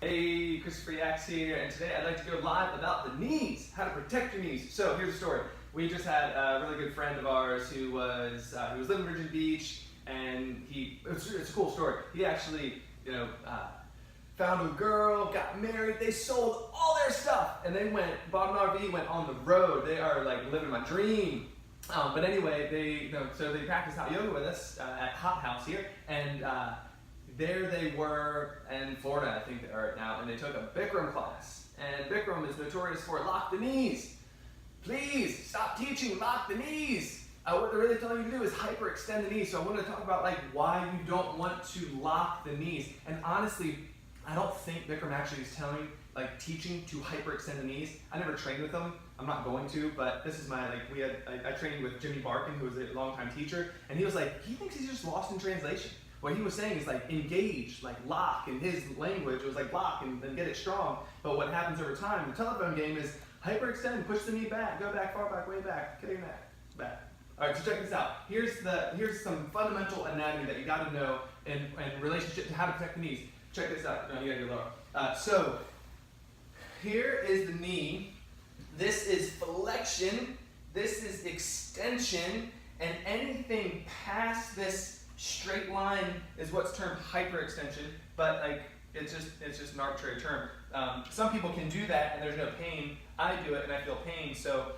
Hey, Christopher Yax here, and today I'd like to go live about the knees, how to protect your knees. So here's a story. We just had a really good friend of ours who was living in Virginia Beach, and it's a cool story. He actually, found a girl, got married, they sold all their stuff, and they bought an RV, went on the road. They are like living my dream. But anyway, they practiced hot yoga with us at Hot House here, and there they were in Florida, I think they are now, and they took a Bikram class. And Bikram is notorious for lock the knees. Please stop teaching lock the knees. What they're really telling you to do is hyperextend the knees. So I want to talk about why you don't want to lock the knees. And honestly, I don't think Bikram actually is teaching to hyperextend the knees. I never trained with them. I'm not going to, but this is my, I trained with Jimmy Barkin, who was a longtime teacher, and he was he thinks he's just lost in translation. What he was saying is engage, lock, in his language, it was lock and then get it strong. But what happens over time, the telephone game is hyperextend, push the knee back, go back, far back, way back, get your neck back. All right, so check this out. Here's some fundamental anatomy that you got to know in relationship to how to protect the knees. Check this out. No, you gotta go lower. So here is the knee. This is flexion. This is extension, and anything past this straight line is what's termed hyperextension. But it's just an arbitrary term. Some people can do that and there's no pain. I do it and I feel pain. So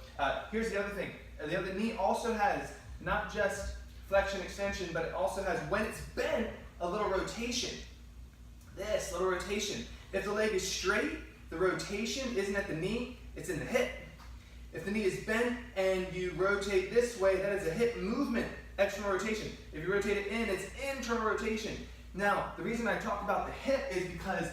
here's the other thing. The other knee also has not just flexion extension, but it also has, when it's bent, a little rotation. This little rotation. If the leg is straight, the rotation isn't at the knee, it's in the hip. If the knee is bent and you rotate this way, that is a hip movement, external rotation. If you rotate it in, it's internal rotation. Now, the reason I talk about the hip is because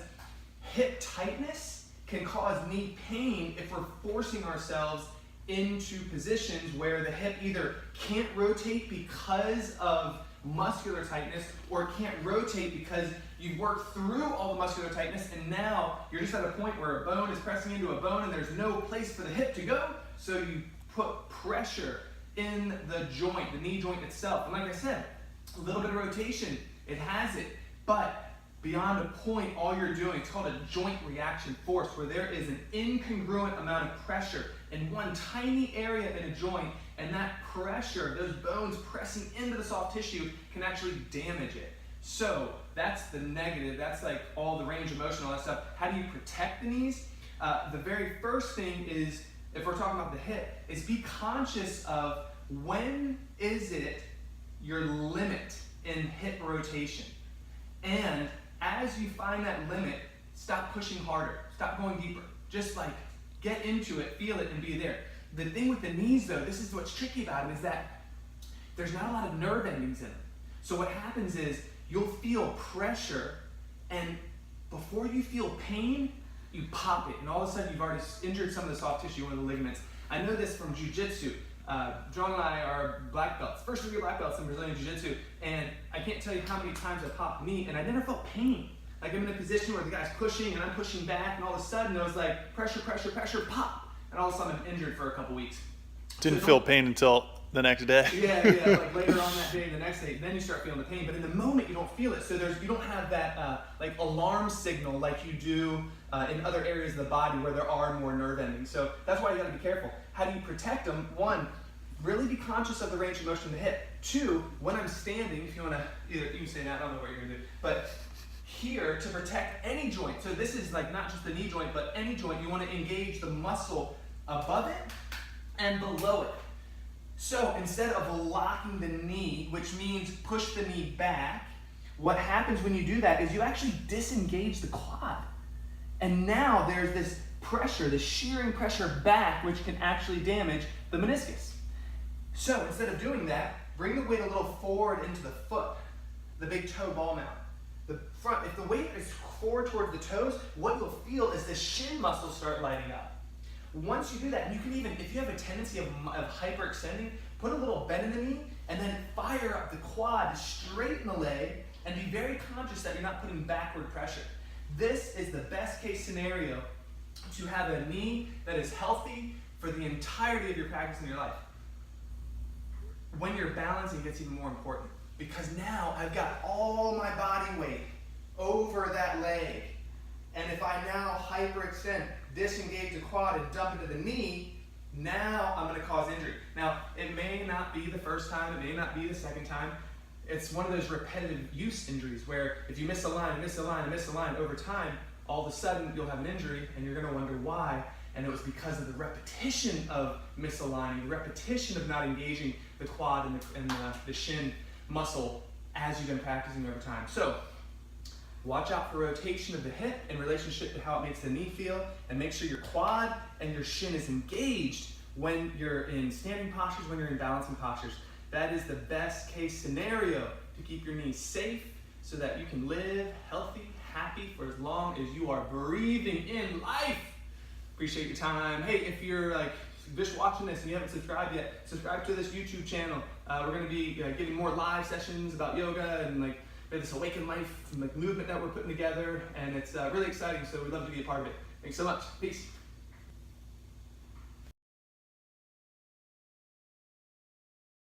hip tightness can cause knee pain if we're forcing ourselves into positions where the hip either can't rotate because of muscular tightness or can't rotate because you've worked through all the muscular tightness and now you're just at a point where a bone is pressing into a bone and there's no place for the hip to go, so you put pressure in the joint, the knee joint itself. And like I said, a little bit of rotation, it has it, but beyond a point, all you're doing, it's called a joint reaction force, where there is an incongruent amount of pressure in one tiny area in a joint, and that pressure, those bones pressing into the soft tissue, can actually damage it. So that's the negative, that's all the range of motion, all that stuff. How do you protect the knees? The very first thing is, if we're talking about the hip, is be conscious of when is it your limit in hip rotation. And as you find that limit, stop pushing harder, stop going deeper. Just get into it, feel it, and be there. The thing with the knees though, this is what's tricky about them, is that there's not a lot of nerve endings in them. So what happens is you'll feel pressure, and before you feel pain, you pop it, and all of a sudden you've already injured some of the soft tissue, one of the ligaments. I know this from jiu-jitsu. John and I are black belts, first degree black belts in Brazilian jiu-jitsu, and I can't tell you how many times I popped knee, and I never felt pain. I'm in a position where the guy's pushing and I'm pushing back, and all of a sudden it was pressure, pressure, pressure, pop, and all of a sudden I'm injured for a couple weeks. Didn't feel pain until the next day. Yeah, later on that day, the next day, then you start feeling the pain. But in the moment, you don't feel it. So you don't have that alarm signal like you do in other areas of the body where there are more nerve endings. So that's why you got to be careful. How do you protect them? One, really be conscious of the range of motion in the hip. Two, when I'm standing, if you want to, you can say that, I don't know what you're going to do, but here to protect any joint. So this is not just the knee joint, but any joint. You want to engage the muscle above it and below it. So instead of locking the knee, which means push the knee back, what happens when you do that is you actually disengage the quad. And now there's this pressure, this shearing pressure back, which can actually damage the meniscus. So instead of doing that, bring the weight a little forward into the foot, the big toe ball mount. The front, if the weight is forward towards the toes, what you'll feel is the shin muscles start lighting up. Once you do that, and you can even, if you have a tendency of hyperextending, put a little bend in the knee and then fire up the quad, straighten the leg, and be very conscious that you're not putting backward pressure. This is the best case scenario to have a knee that is healthy for the entirety of your practice in your life. When you're balancing, it gets even more important, because now I've got all my body weight over that leg. And if I I now hyperextend, disengage the quad and dump into the knee, now I'm going to cause injury. Now, it may not be the first time, it may not be the second time. It's one of those repetitive use injuries where if you miss a line, miss a line, miss a line over time, all of a sudden you'll have an injury and you're going to wonder why. And it was because of the repetition of misaligning, the repetition of not engaging the quad and the shin muscle as you've been practicing over time. So watch out for rotation of the hip in relationship to how it makes the knee feel, and make sure your quad and your shin is engaged when you're in standing postures, when you're in balancing postures. That is the best case scenario to keep your knees safe so that you can live healthy, happy for as long as you are breathing in life. Appreciate your time. Hey, if you're like just watching this and you haven't subscribed yet, subscribe to this YouTube channel. We're going to be getting more live sessions about yoga and like this Awaken Life like movement that we're putting together, and it's really exciting, so we'd love to be a part of it. Thanks so much. Peace.